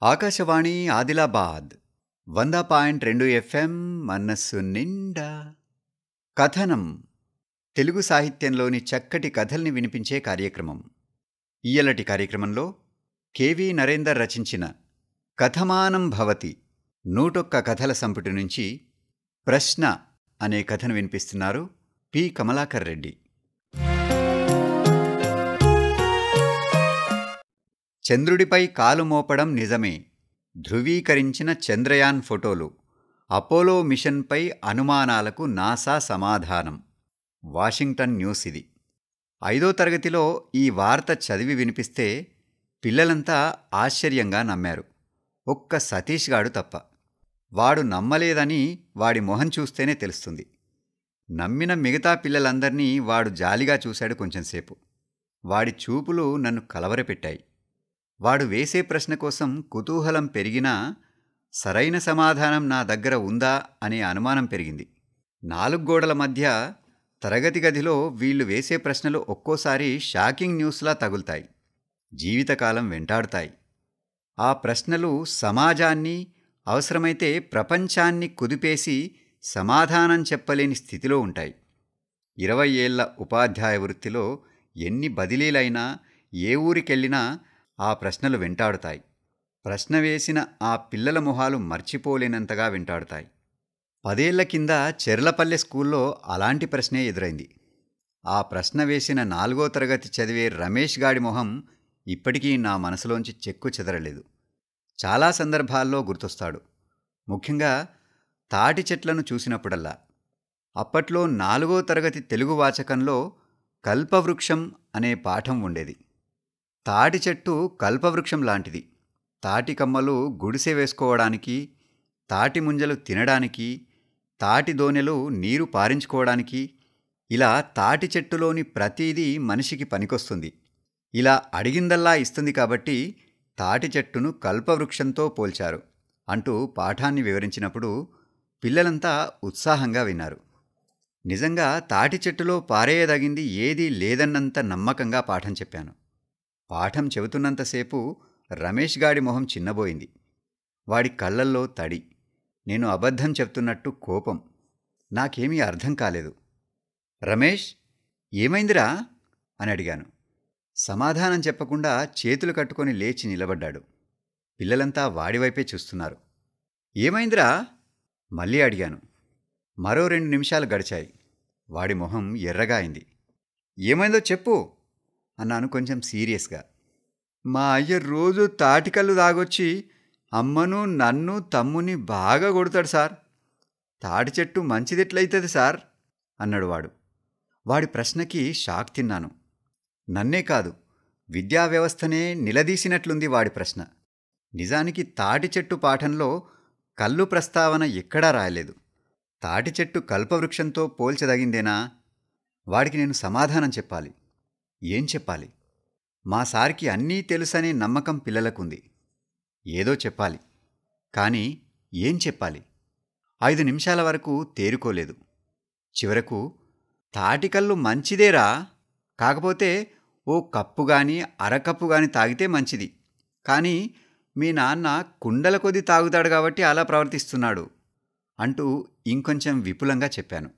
Akashvani Adilabad 100.2 FM మనస్సు నిండా కథనం తెలుగు సాహిత్యంలోని చక్కటి కథల్ని వినిపించే కార్యక్రమం. ఇయ్యలటి కార్యక్రమంలో కెవి నరేందర్ రచించిన కథమానం భవతి 101 కథల సంపుటి నుంచి ప్రశ్న అనే కథను వినిపిస్తున్నారు పి కమలాకర్ రెడ్డి. చంద్రుడిపై కాలు మోపడం నిజమే, ధృవీకరించిన చంద్రయాన్ ఫోటోలు, అపోలో మిషన్పై అనుమానాలకు నాసా సమాధానం. Washington news. ఇది 5వ తరగతిలో ఈ వార్త చదివి వినిపిస్తే పిల్లలంతా ఆశ్చర్యంగా నమ్మారు, ఒక్క సతీష్ గాడు తప్ప. వాడు నమ్మలేదని వాడి మొహం చూస్తేనే తెలుస్తుంది. నమ్మిన మిగతా పిల్లలందర్నీ వాడు జాలిగా చూశాడు కొంచెంసేపు. వాడి చూపులు నన్ను కలవరపెట్టాయి. వాడు వేసే ప్రశ్న కోసం కుతూహలం పెరిగినా సరైన సమాధానం నా దగ్గర ఉందా అనే అనుమానం పెరిగింది. 4 గోడల మధ్య తరగతి గదిలో వీళ్లు వేసే ప్రశ్నలు ఒక్కోసారి షాకింగ్ న్యూస్లా తగులుతాయి, జీవితకాలం వెంటాడుతాయి. ఆ ప్రశ్నలు సమాజాన్ని, అవసరమైతే ప్రపంచాన్ని కుదిపేసి సమాధానం చెప్పలేని స్థితిలో ఉంటాయి. 20 ఏళ్ల ఉపాధ్యాయ వృత్తిలో ఎన్ని బదిలీలైనా, ఏ ఊరికెళ్ళినా ఆ ప్రశ్నలు వెంటాడుతాయి. ప్రశ్న వేసిన ఆ పిల్లల మొహాలు మర్చిపోలేనంతగా వెంటాడుతాయి. 10 ఏళ్ల కింద చెర్లపల్లె స్కూల్లో అలాంటి ప్రశ్నే ఎదురైంది. ఆ ప్రశ్న వేసిన 4వ తరగతి చదివే రమేష్ గాడి మొహం ఇప్పటికీ నా మనసులోంచి చెక్కు చెదరలేదు. చాలా సందర్భాల్లో గుర్తొస్తాడు, ముఖ్యంగా తాటి చెట్లను చూసినప్పుడల్లా. అప్పట్లో 4వ తరగతి తెలుగు వాచకంలో కల్పవృక్షం అనే పాఠం ఉండేది. తాటి చెట్టు కల్పవృక్షం లాంటిది. తాటి కమ్మలు గుడిసె వేసుకోవడానికి, తాటి ముంజలు తినడానికి, తాటి దోనెలు నీరు పారించుకోవడానికి, ఇలా తాటి చెట్టులోని ప్రతీదీ మనిషికి పనికొస్తుంది. ఇలా అడిగిందల్లా ఇస్తుంది కాబట్టి తాటి చెట్టును కల్పవృక్షంతో పోల్చారు అంటూ పాఠాన్ని వివరించినప్పుడు పిల్లలంతా ఉత్సాహంగా విన్నారు. నిజంగా తాటి చెట్టులో పారేయదగింది ఏదీ లేదన్నంత నమ్మకంగా పాఠం చెప్పాను. పాఠం చెబుతున్నంతసేపు రమేష్ గాడి మొహం చిన్నబోయింది. వాడి కళ్ళల్లో తడి. నేను అబద్ధం చెప్తున్నట్టు కోపం. నాకేమీ అర్థం కాలేదు. రమేష్, ఏమైందిరా అని అడిగాను. సమాధానం చెప్పకుండా చేతులు కట్టుకొని లేచి నిలబడ్డాడు. పిల్లలంతా వాడివైపే చూస్తున్నారు. ఏమైందిరా మళ్ళీ అడిగాను. మరో 2 నిమిషాలు గడిచాయి. వాడి మొహం ఎర్రగా అయింది. ఏమైందో చెప్పు అన్నాను కొంచెం సీరియస్గా. మా అయ్య రోజు తాటికల్లు తాగొచ్చి అమ్మను, నన్ను, తమ్ముని బాగా కొడతాడు సార్. తాటి చెట్టు మంచిదెట్లయితుంది సార్ అన్నాడు వాడు. వాడి ప్రశ్నకి షాక్ తిన్నాను. నన్నే కాదు, విద్యా వ్యవస్థనే నిలదీసినట్లుంది వాడి ప్రశ్న. నిజానికి తాటి చెట్టు పాఠంలో కల్లు ప్రస్తావన ఎక్కడా రాయలేదు. తాటి చెట్టు కల్పవృక్షంతో పోల్చదగిందేనా? వాడికి నేను సమాధానం చెప్పాలి. ఏం చెప్పాలి? మా సార్కి అన్నీ తెలుసనే నమ్మకం పిల్లలకుంది. ఏదో చెప్పాలి, కానీ ఏం చెప్పాలి? 5 నిమిషాల వరకు తేరుకోలేదు. చివరకు, తాటికల్లు మంచిదేరా, కాకపోతే ఓ కప్పు గాని అరకప్పు గాని తాగితే మంచిది. కానీ మీ నాన్న కుండల కొద్దీ తాగుతాడు కాబట్టి అలా ప్రవర్తిస్తున్నాడు అంటూ ఇంకొంచెం విపులంగా చెప్పాను.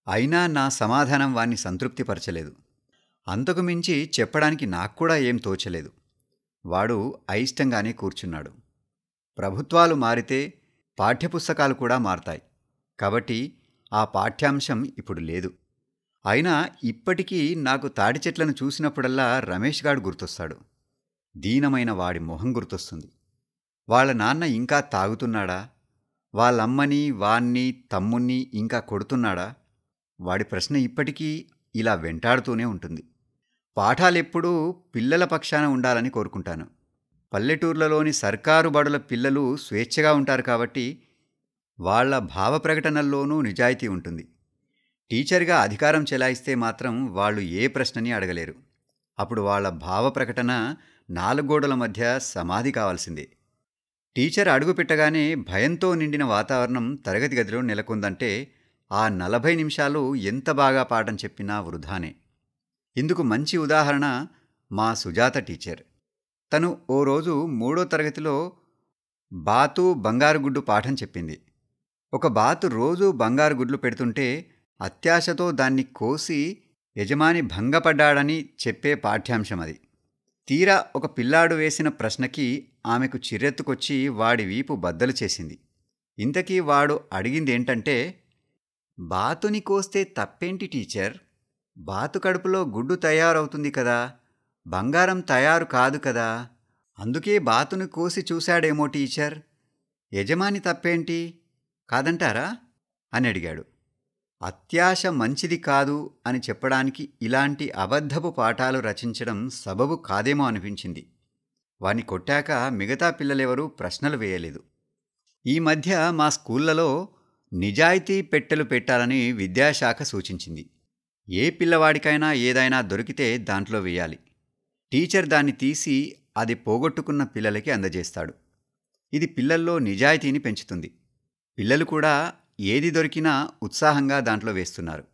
అయినా నా సమాధానం వాణ్ణి సంతృప్తిపరచలేదు. అంతకు మించి చెప్పడానికి నాక్కూడా ఏం తోచలేదు. వాడు అయిష్టంగానే కూర్చున్నాడు. ప్రభుత్వాలు మారితే పాఠ్యపుస్తకాలు కూడా మారతాయి. కాబట్టి ఆ పాఠ్యాంశం ఇప్పుడు లేదు. అయినా ఇప్పటికీ నాకు తాటి చెట్లను చూసినప్పుడల్లా రమేష్ గాడు గుర్తొస్తాడు. దీనమైన వాడి మొహం గుర్తొస్తుంది. వాళ్ళ నాన్న ఇంకా తాగుతున్నాడా? వాళ్ళమ్మని, వాణ్ణి, తమ్ముణ్ణి ఇంకా కొడుతున్నాడా? వాడి ప్రశ్న ఇప్పటికీ ఇలా వెంటాడుతూనే ఉంటుంది. పాఠాలెప్పుడూ పిల్లల పక్షాన ఉండాలని కోరుకుంటాను. పల్లెటూర్లలోని సర్కారు బడుల పిల్లలు స్వేచ్ఛగా ఉంటారు కాబట్టి వాళ్ల భావ ప్రకటనల్లోనూ నిజాయితీ ఉంటుంది. టీచర్గా అధికారం చెలాయిస్తే మాత్రం వాళ్ళు ఏ ప్రశ్నని అడగలేరు. అప్పుడు వాళ్ల భావ ప్రకటన 4 గోడల మధ్య సమాధి కావాల్సిందే. టీచర్ అడుగుపెట్టగానే భయంతో నిండిన వాతావరణం తరగతి గదిలో నెలకొందంటే ఆ 40 నిమిషాలు ఎంత బాగా పాఠం చెప్పినా వృధానే. ఇందుకు మంచి ఉదాహరణ మా సుజాత టీచర్. తను ఓ రోజు 3వ తరగతిలో బాతు బంగారు గుడ్డు పాఠం చెప్పింది. ఒక బాతు రోజూ బంగారు గుడ్లు పెడుతుంటే అత్యాశతో దాన్ని కోసి యజమాని భంగపడ్డాడని చెప్పే పాఠ్యాంశం అది. తీరా ఒక పిల్లాడు వేసిన ప్రశ్నకి ఆమెకు చిర్రెత్తుకొచ్చి వాడి వీపు బద్దలు చేసింది. ఇంతకీ వాడు అడిగిందేంటంటే, బాతుని కోస్తే తప్పేంటి టీచర్? బాతు కడుపులో గుడ్డు తయారవుతుంది కదా, బంగారం తయారు కాదు కదా, అందుకే బాతుని కోసి చూశాడేమో టీచర్. యజమాని తప్పేంటి, కాదంటారా అని అడిగాడు. అత్యాశ మంచిది కాదు అని చెప్పడానికి ఇలాంటి అబద్ధపు పాఠాలు రచించడం సబబు కాదేమో అనిపించింది. వాణ్ణి కొట్టాక మిగతా పిల్లలెవరూ ప్రశ్నలు వేయలేదు. ఈ మధ్య మా స్కూళ్లలో నిజాయితీ పెట్టెలు పెట్టాలని విద్యాశాఖ సూచించింది. ఏ పిల్లవాడికైనా ఏదైనా దొరికితే దాంట్లో వేయాలి. టీచర్ దాన్ని తీసి అది పోగొట్టుకున్న పిల్లలకి అందజేస్తాడు. ఇది పిల్లల్లో నిజాయితీని పెంచుతుంది. పిల్లలు కూడా ఏది దొరికినా ఉత్సాహంగా దాంట్లో వేస్తున్నారు.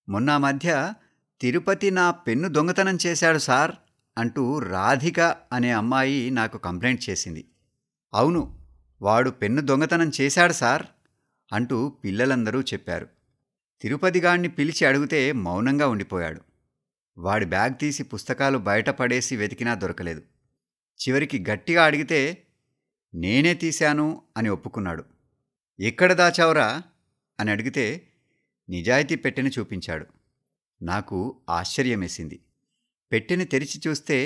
మొన్న మధ్య తిరుపతి నా పెన్ను దొంగతనం చేశాడు సార్ అంటూ రాధిక అనే అమ్మాయి నాకు కంప్లైంట్ చేసింది. అవును, వాడు పెన్ను దొంగతనం చేశాడు సార్ అంటూ పిల్లలందరూ చెప్పారు. తిరుపతిగాణ్ణి పిలిచి అడిగితే మౌనంగా ఉండిపోయాడు. వాడి బ్యాగ్ తీసి పుస్తకాలు బయటపడేసి వెతికినా దొరకలేదు. చివరికి గట్టిగా అడిగితే నేనే తీశాను అని ఒప్పుకున్నాడు. ఎక్కడ దాచావురా అని అడిగితే నిజాయితీ పెట్టెని చూపించాడు. నాకు ఆశ్చర్యమేసింది. పెట్టెని తెరిచి చూస్తే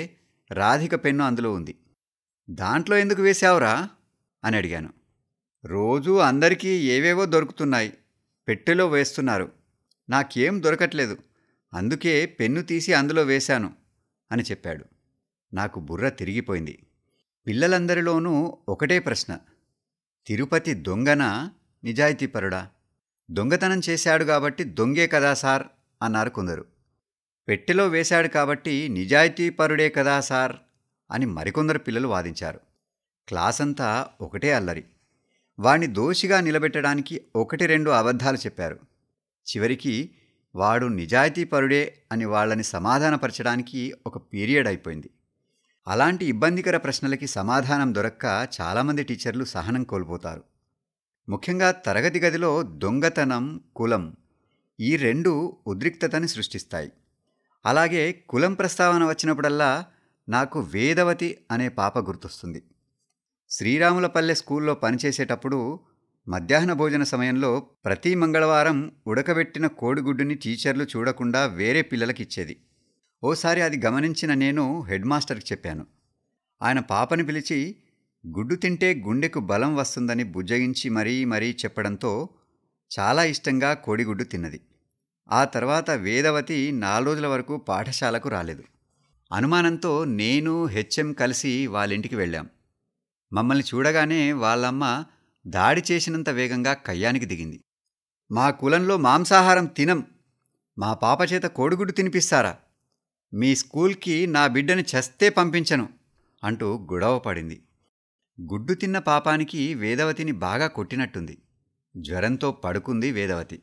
రాధిక పెన్ను అందులో ఉంది. దాంట్లో ఎందుకు వేశావురా అని అడిగాను. రోజూ అందరికీ ఏవేవో దొరుకుతున్నాయి, పెట్టెలో వేస్తున్నారు, నాకేం దొరకట్లేదు, అందుకే పెన్ను తీసి అందులో వేశాను అని చెప్పాడు. నాకు బుర్ర తిరిగిపోయింది. పిల్లలందరిలోనూ ఒకటే ప్రశ్న, తిరుపతి దొంగనా నిజాయితీపరుడా? దొంగతనం చేశాడు కాబట్టి దొంగే కదా సార్ అన్నారు కొందరు. పెట్టెలో వేశాడు కాబట్టి నిజాయితీపరుడే కదా సార్ అని మరికొందరు పిల్లలు వాదించారు. క్లాసంతా ఒకటే అల్లరి. వాణ్ణి దోషిగా నిలబెట్టడానికి 1-2 అబద్ధాలు చెప్పారు. చివరికి వాడు నిజాయితీపరుడే అని వాళ్ళని సమాధానపరచడానికి ఒక పీరియడ్ అయిపోయింది. అలాంటి ఇబ్బందికర ప్రశ్నలకి సమాధానం దొరక్క చాలామంది టీచర్లు సహనం కోల్పోతారు. ముఖ్యంగా తరగతి గదిలో దొంగతనం, కులం ఈ 2 ఉద్రిక్తతని సృష్టిస్తాయి. అలాగే కులం ప్రస్తావన వచ్చినప్పుడల్లా నాకు వేదవతి అనే పాప గుర్తొస్తుంది. శ్రీరాములపల్లె స్కూల్లో పనిచేసేటప్పుడు మధ్యాహ్న భోజన సమయంలో ప్రతి మంగళవారం ఉడకబెట్టిన కోడిగుడ్డుని టీచర్లు చూడకుండా వేరే పిల్లలకిచ్చేది. ఓసారి అది గమనించిన నేను హెడ్ మాస్టర్కి చెప్పాను. ఆయన పాపని పిలిచి గుడ్డు తింటే గుండెకు బలం వస్తుందని బుజ్జగించి మరీ చెప్పడంతో చాలా ఇష్టంగా కోడిగుడ్డు తిన్నది. ఆ తర్వాత వేదవతి 4 రోజుల వరకు పాఠశాలకు రాలేదు. అనుమానంతో నేను హెచ్ఎం కలిసి వాళ్ళింటికి వెళ్ళాం. మమ్మల్ని చూడగానే వాళ్ళమ్మ దాడి చేసినంత వేగంగా కయ్యానికి దిగింది. మా కులంలో మాంసాహారం తినం, మా పాప చేత కోడిగుడ్డు తినిపిస్తారా? మీ స్కూల్కి నా బిడ్డని చస్తే పంపించను అంటూ గొడవ పడింది. గుడ్డు తిన్న పాపానికి వేదవతిని బాగా కొట్టినట్టుంది. జ్వరంతో పడుకుంది వేదవతి.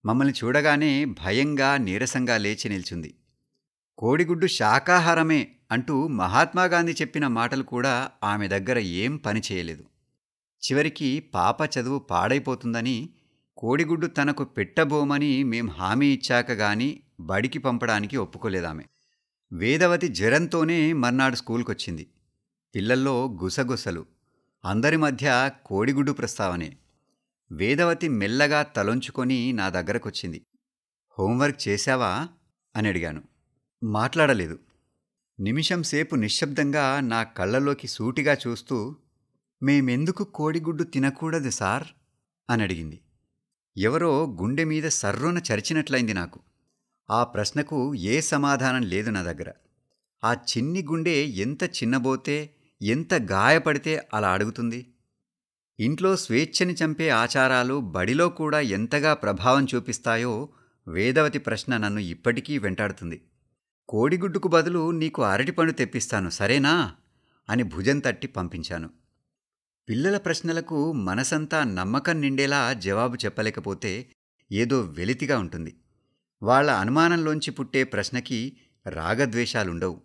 మమ్మల్ని చూడగానే భయంగా నీరసంగా లేచి నిల్చుంది. కోడిగుడ్డు శాకాహారమే అంటూ మహాత్మాగాంధీ చెప్పిన మాటలు కూడా ఆమె దగ్గర ఏం పని చేయలేదు. చివరికి పాప చదువు పాడైపోతుందని కోడిగుడ్డు తనకు పెట్టబోమని మేం హామీ ఇచ్చాక గాని బడికి పంపడానికి ఒప్పుకోలేదామె. వేదవతి జ్వరంతోనే మర్నాడు స్కూల్కొచ్చింది. పిల్లల్లో గుసగుసలు, అందరి మధ్య కోడిగుడ్డు ప్రస్తావనే. వేదవతి మెల్లగా తలొంచుకొని నా దగ్గరకొచ్చింది. హోంవర్క్ చేశావా అని అడిగాను. మాట్లాడలేదు. నిమిషం సేపు నిశ్శబ్దంగా నా కళ్ళలోకి సూటిగా చూస్తూ, మేమెందుకు కోడిగుడ్డు తినకూడదు సార్ అని అడిగింది. ఎవరో గుండె మీద సర్రున చరిచినట్లయింది నాకు. ఆ ప్రశ్నకు ఏ సమాధానం లేదు నా దగ్గర. ఆ చిన్ని గుండె ఎంత చిన్నబోతే, ఎంత గాయపడితే అలా అడుగుతుంది? ఇంట్లో స్వేచ్ఛని చంపే ఆచారాలు బడిలో కూడా ఎంతగా ప్రభావం చూపిస్తాయో వేదవతి ప్రశ్న నన్ను ఇప్పటికీ వెంటాడుతుంది. కోడిగుడ్డుకు బదులు నీకు అరటిపండు తెప్పిస్తాను సరేనా అని భుజం తట్టి పంపించాను. పిల్లల ప్రశ్నలకు మనసంతా నమ్మకం నిండేలా జవాబు చెప్పలేకపోతే ఏదో వెలితిగా ఉంటుంది. వాళ్ల అనుమానంలోంచి పుట్టే ప్రశ్నకి రాగద్వేషాలుండవు.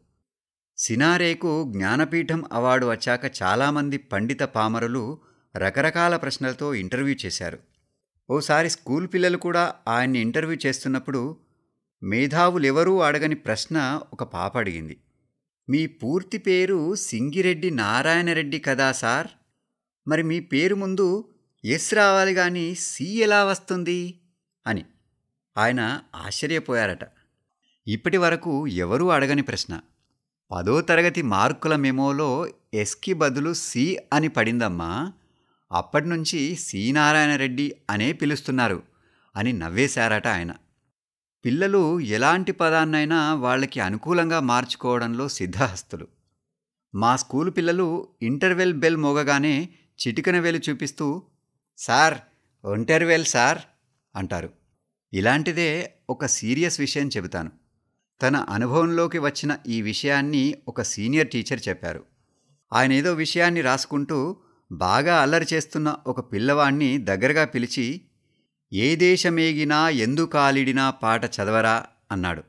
సినారేకు జ్ఞానపీఠం అవార్డు వచ్చాక చాలామంది పండిత పామరులు రకరకాల ప్రశ్నలతో ఇంటర్వ్యూ చేశారు. ఓసారి స్కూల్ పిల్లలు కూడా ఆయన్ని ఇంటర్వ్యూ చేస్తున్నప్పుడు మేధావులెవరూ అడగని ప్రశ్న ఒక పాప అడిగింది. మీ పూర్తి పేరు సింగిరెడ్డి నారాయణరెడ్డి కదా సార్? మరి మీ పేరు ముందు ఎస్ రావాలి గాని సి ఎలా వస్తుంది అని. ఆయన ఆశ్చర్యపోయారట. ఇప్పటి వరకు ఎవరూ అడగని ప్రశ్న. 10వ తరగతి మార్కుల మెమోలో ఎస్కి బదులు సి అని పడిందమ్మా. అప్పటినుంచి సి నారాయణరెడ్డి అనే పిలుస్తున్నారు అని నవ్వేశారట ఆయన. పిల్లలు ఎలాంటి పదాన్నైనా వాళ్ళకి అనుకూలంగా మార్చుకోవడంలో సిద్ధహస్తులు. మా స్కూలు పిల్లలు ఇంటర్వెల్ బెల్ మోగగానే చిటికెన వేలు చూపిస్తూ సార్ ఒంటర్వెల్ సార్ అంటారు. ఇలాంటిదే ఒక సీరియస్ విషయం చెబుతాను. తన అనుభవంలోకి వచ్చిన ఈ విషయాన్ని ఒక సీనియర్ టీచర్ చెప్పారు. ఆయన ఏదో విషయాన్ని రాసుకుంటూ బాగా అల్లరి చేస్తున్న ఒక పిల్లవాణ్ణి దగ్గరగా పిలిచి ఏ దేశమేగినా ఎందుకాలిడినా పాట చదవరా అన్నాడు.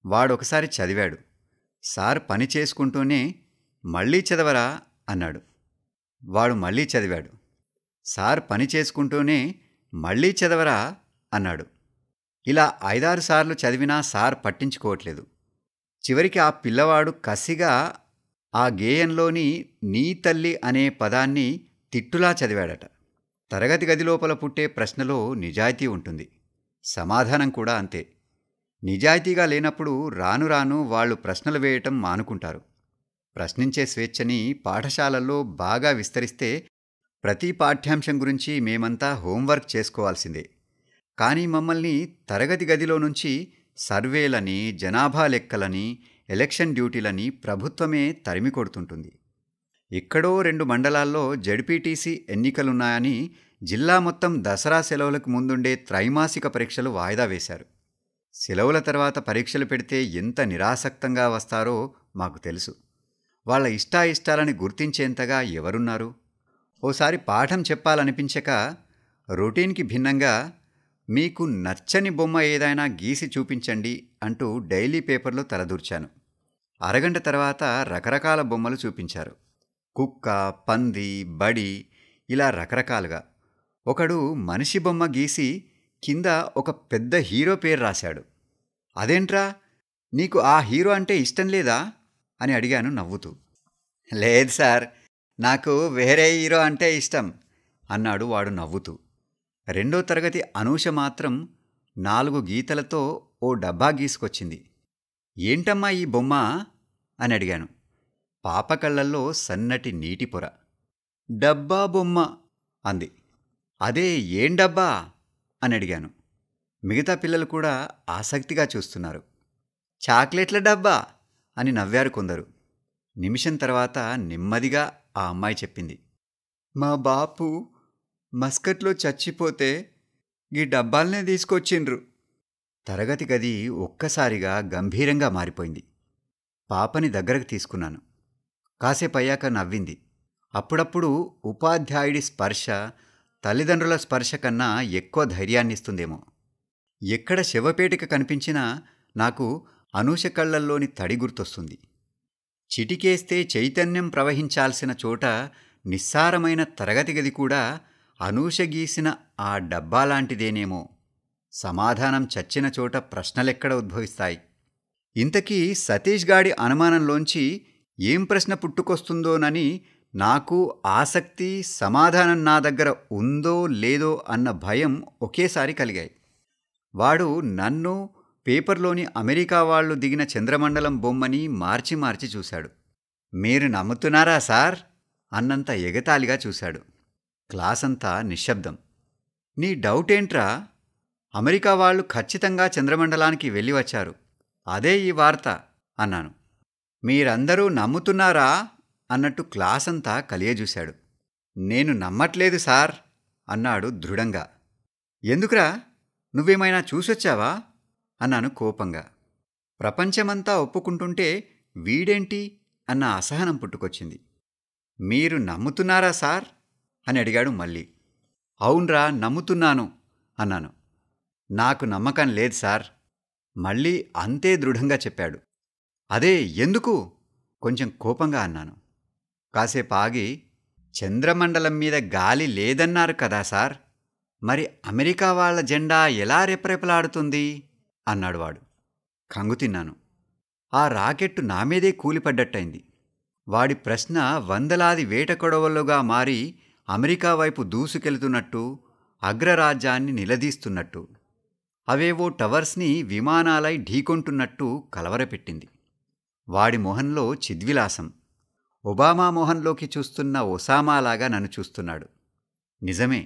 వాడొకసారి చదివాడు. సార్ పని చేసుకుంటూనే మళ్ళీ చదవరా అన్నాడు. వాడు మళ్ళీ చదివాడు. సార్ పని చేసుకుంటూనే మళ్ళీ చదవరా అన్నాడు. ఇలా 5-6 సార్లు చదివినా సార్ పట్టించుకోవట్లేదు. చివరికి ఆ పిల్లవాడు కసిగా ఆ గేయంలోని నీ తల్లి అనే పదాన్ని తిట్టులా చదివాడట. తరగతి గది లోపల పుట్టే ప్రశ్నలో నిజాయితీ ఉంటుంది. సమాధానం కూడా అంతే. నిజాయితీగా లేనప్పుడు రాను రాను వాళ్ళు ప్రశ్నలు వేయటం మానుకుంటారు. ప్రశ్నించే స్వేచ్ఛని పాఠశాలల్లో బాగా విస్తరిస్తే ప్రతి పాఠ్యాంశం గురించి మేమంతా హోంవర్క్ చేసుకోవాల్సిందే. కానీ మమ్మల్ని తరగతి గదిలో నుంచి సర్వేలని, జనాభా లెక్కలని, ఎలక్షన్ డ్యూటీలని ప్రభుత్వమే తరిమి కొడుతుంటుంది. ఎక్కడో 2 మండలాల్లో జడ్పీటీసీ ఎన్నికలున్నాయని జిల్లా మొత్తం దసరా సెలవులకు ముందుండే త్రైమాసిక పరీక్షలు వాయిదా వేశారు. సెలవుల తర్వాత పరీక్షలు పెడితే ఎంత నిరాసక్తంగా వస్తారో మాకు తెలుసు. వాళ్ళ ఇష్టాయిష్టాలని గుర్తించేంతగా ఎవరున్నారు? ఓసారి పాఠం చెప్పాలనిపించక రొటీన్కి భిన్నంగా మీకు నచ్చని బొమ్మ ఏదైనా గీసి చూపించండి అంటూ డైలీ పేపర్లో తలదూర్చాను. అరగంట తర్వాత రకరకాల బొమ్మలు చూపించారు. కుక్క, పంది, బడి, ఇలా రకరకాలుగా. ఒకడు మనిషి బొమ్మ గీసి కింద ఒక పెద్ద హీరో పేరు రాశాడు. అదేంట్రా, నీకు ఆ హీరో అంటే ఇష్టం లేదా అని అడిగాను నవ్వుతూ. లేదు సార్, నాకు వేరే హీరో అంటే ఇష్టం అన్నాడు వాడు నవ్వుతూ. 2వ తరగతి అనూష మాత్రం 4 గీతలతో ఓ డబ్బా గీసుకొచ్చింది. ఏంటమ్మా ఈ బొమ్మ అని అడిగాను. పాప కళ్ళల్లో సన్నటి నీటి పొర. డబ్బా బొమ్మ అంది. అదే ఏం డబ్బా అని అడిగాను. మిగతా పిల్లలు కూడా ఆసక్తిగా చూస్తున్నారు. చాక్లెట్ల డబ్బా అని నవ్వారు కొందరు. నిమిషం తర్వాత నెమ్మదిగా ఆ అమ్మాయి చెప్పింది, మా బాపు మస్కట్లో చచ్చిపోతే ఈ డబ్బాలనే తీసుకొచ్చిండ్రు. తరగతి గది ఒక్కసారిగా గంభీరంగా మారిపోయింది. పాపని దగ్గరకు తీసుకున్నాను. కాసేపయ్యాక నవ్వింది. అప్పుడప్పుడు ఉపాధ్యాయుడి స్పర్శ తల్లిదండ్రుల స్పర్శ కన్నా ఎక్కువ ధైర్యాన్నిస్తుందేమో. ఎక్కడ శవపేటిక కనిపించినా నాకు అనూష కళ్ళల్లోని తడి గుర్తొస్తుంది. చిటికేస్తే చైతన్యం ప్రవహించాల్సిన చోట నిస్సారమైన తరగతి గది కూడా అనూష గీసిన ఆ డబ్బాలాంటిదేనేమో. సమాధానం చచ్చిన చోట ప్రశ్నలెక్కడ ఉద్భవిస్తాయి? ఇంతకీ సతీష్ గాడి అనుమానంలోంచి ఏం ప్రశ్న పుట్టుకొస్తుందోనని నాకు ఆసక్తి, సమాధానం నా దగ్గర ఉందో లేదో అన్న భయం ఒకేసారి కలిగాయి. వాడు నన్ను, పేపర్లోని అమెరికా వాళ్ళు దిగిన చంద్రమండలం బొమ్మని మార్చి మార్చి చూశాడు. మీరు నమ్ముతున్నారా సార్ అన్నంత ఎగతాళిగా చూశాడు. క్లాసంతా నిశ్శబ్దం. నీ డౌటేంట్రా? అమెరికా వాళ్ళు ఖచ్చితంగా చంద్రమండలానికి వెళ్ళి వచ్చారు. అదే ఈ వార్త అన్నాను. మీరందరూ నమ్ముతున్నారా అన్నట్టు క్లాసంతా కలియజూశాడు. నేను నమ్మట్లేదు సార్ అన్నాడు దృఢంగా. ఎందుకురా, నువ్వేమైనా చూసొచ్చావా అన్నాను కోపంగా. ప్రపంచమంతా ఒప్పుకుంటుంటే వీడేంటి అన్న అసహనం పుట్టుకొచ్చింది. మీరు నమ్ముతున్నారా సార్ అని అడిగాడు మళ్ళీ. అవునరా, నమ్ముతున్నాను అన్నాను. నాకు నమ్మకం లేదు సార్ మళ్ళీ అంతే దృఢంగా చెప్పాడు. అదే ఎందుకు కొంచెం కోపంగా అన్నాను. కాసేపు ఆగి, చంద్రమండలం మీద గాలి లేదన్నారు కదా సార్, మరి అమెరికా వాళ్ళ జెండా ఎలా రెపరెపలాడుతుంది అన్నాడు వాడు. కంగు తిన్నాను. ఆ రాకెట్టు నా మీదే కూలిపడ్డట్టయింది. వాడి ప్రశ్న వందలాది వేటకొడవలుగా మారి అమెరికా వైపు దూసుకెళ్తున్నట్టు, అగ్రరాజ్యాన్ని నిలదీస్తున్నట్టు, అవేవో టవర్స్ని విమానాలై ఢీకొంటున్నట్టు కలవరపెట్టింది. వాడి మొహంలో చిద్విలాసం. ఒబామా మొహంలోకి చూస్తున్న ఒసామాలాగా నన్ను చూస్తున్నాడు. నిజమే,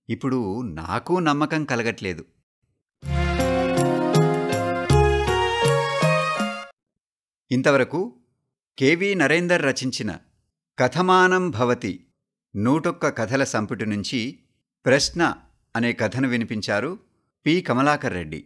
ఇప్పుడు నాకూ నమ్మకం కలగట్లేదు. ఇంతవరకు కెవి నరేందర్ రచించిన కథమానం భవతి 101 కథల సంపుటి నుంచి ప్రశ్న అనే కథను వినిపించారు పి. కమలాకర్ రెడ్డి.